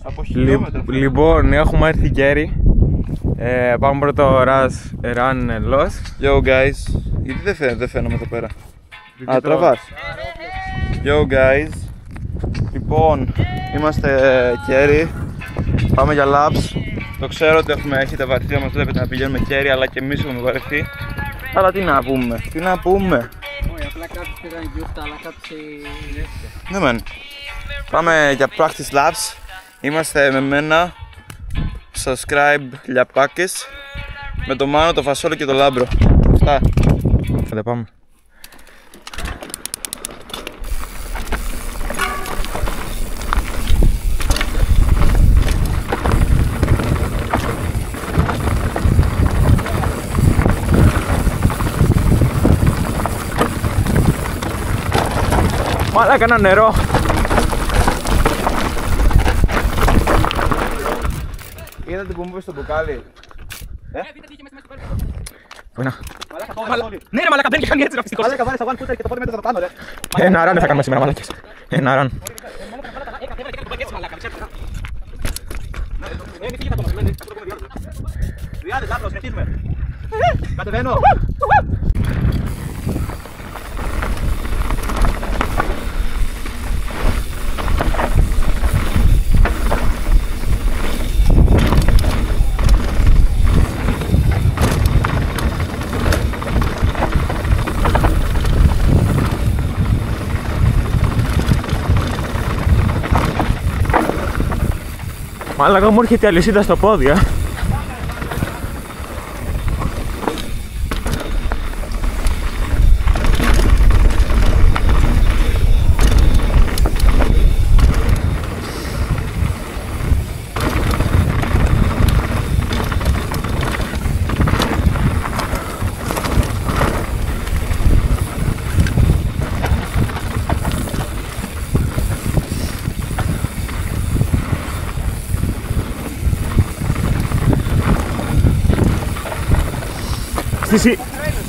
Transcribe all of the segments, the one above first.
Από χιλιόμετρα. Λοιπόν, έχουμε έρθει Κέρι. Πάμε πρώτο run loss. Yo guys, γιατί δεν φαίνομαι εδώ πέρα? Α, τραβάς. Yo guys. Λοιπόν, είμαστε Κέρι. Πάμε για laps. Το ξέρω ότι έχετε βαρεθεί, μας βλέπετε να πηγαίνουμε Κέρι, αλλά και εμείς έχουμε βαρεθεί. Αλλά τι να πούμε, Όχι, απλά κάποιοι πήγαν γιούχτα, αλλά κάποιοι... Ναι μεν. Πάμε για practice laps. Είμαστε με μένα, subscribe Λιαπάκης, με το Μάνο, το Φασόλο και το Λάμπρο. Αυτά. Άντε πάμε. Μαλάκα ένα νερό. Είδατε που μου είπε στο μπουκάλι? Πόινα. Ναι ρε μαλάκα, μπαίνει και κάνει έτσι ραυστικό. Μαλάκα, βάλε στα one footer και το πόδι μέτρο θα το πάνω ρε. Ένα run δεν θα κάνουμε σήμερα μαλάκες. Ένα run. Ριάδες, λάθος, συνεχίζουμε. Κατεβαίνω. Μαλάκα μου έρχεται η αλυσίδα στο πόδι,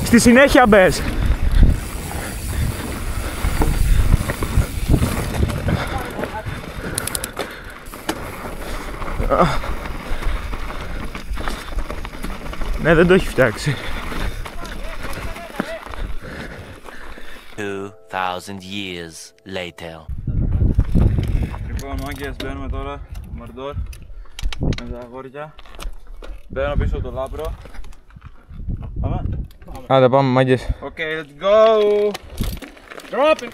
Στη συνέχεια μπες. Ναι, δεν το έχει φτιάξει. 2,000 years later. Λοιπόν, μάγκες, μπαίνουμε τώρα στο Μαρντόρ με τα αγόρια. Μπαίνω πίσω το Λάμπρο. Πάμε. Άντε πάμε μάγκες. Okay, let's go. Drop it.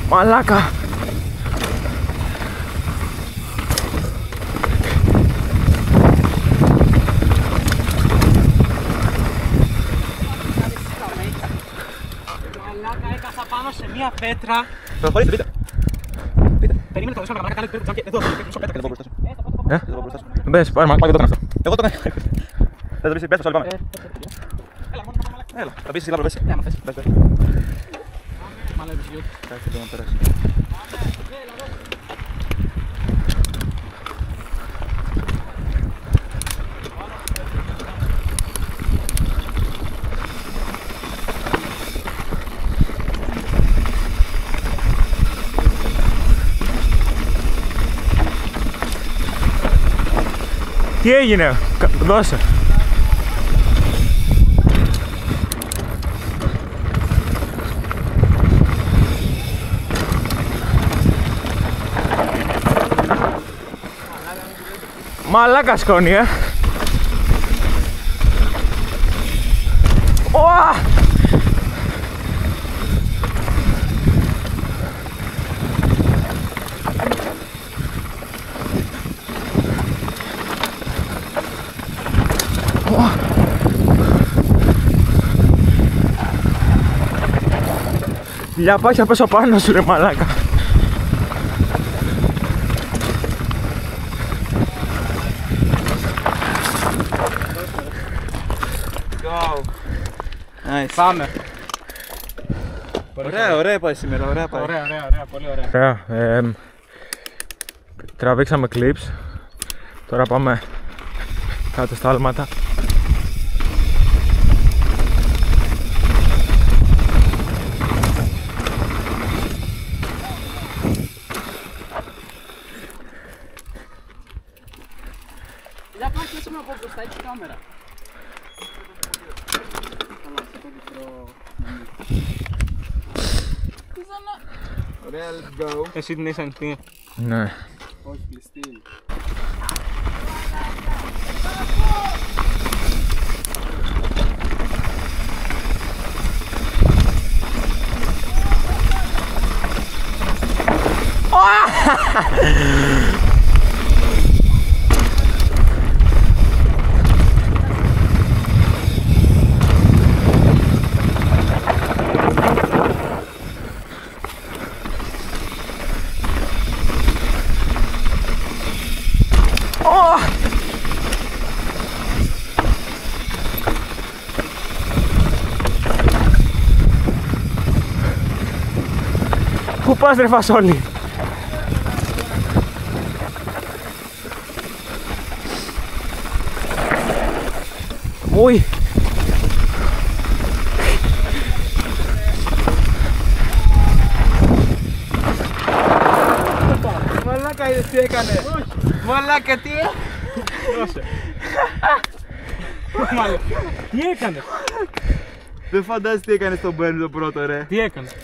Μαλάκα. Μαλάκα, έκασα πάνω σε μία πέτρα. Προχωρήστε, πείτε. Περίμενε το δεσμό να κάνει το τζάκι. Εδώ, πίσω πέτρα. Δεν μπορώ μπροστά σου. Μπες, πάρε μαλάκα, δεν το κάνω αυτό. Εγώ το κάνω. Δεν το πεις, πες το, πάμε. Έλα, θα πεις, Λάμπρο, πες. Ναι, μα θες. Πες. Μαλάκα, γιούχτα. Κάτσε το να περάσει. Τι έγινε, δώσε. Μαλάκα σκόνη, Ωα! Τι Για πάει να πέσω πάνω σου ρε μαλάκα. Go. Nice. Πάμε. Ωραία πάει σήμερα, ωραία πάει. Ωραία, πολύ ωραία. Ωραία, τραβήξαμε clips. Τώρα πάμε κάτω στα άλματα. Για πάει και από μπροστά, έχει κάμερα. Ωραία, let's go. Εσύ την έχεις ανοιχτή. Ναι. Όχι, κλειστή. Πού πας ρε φασόλι? Ουι! Μαλάκα είδες τι έκανε. Μαλάκα τι Δώσε. Τι έκανες? Δεν φαντάζεσαι τι έκανε στον Μπέρν το πρώτο ρε. Τι έκανες?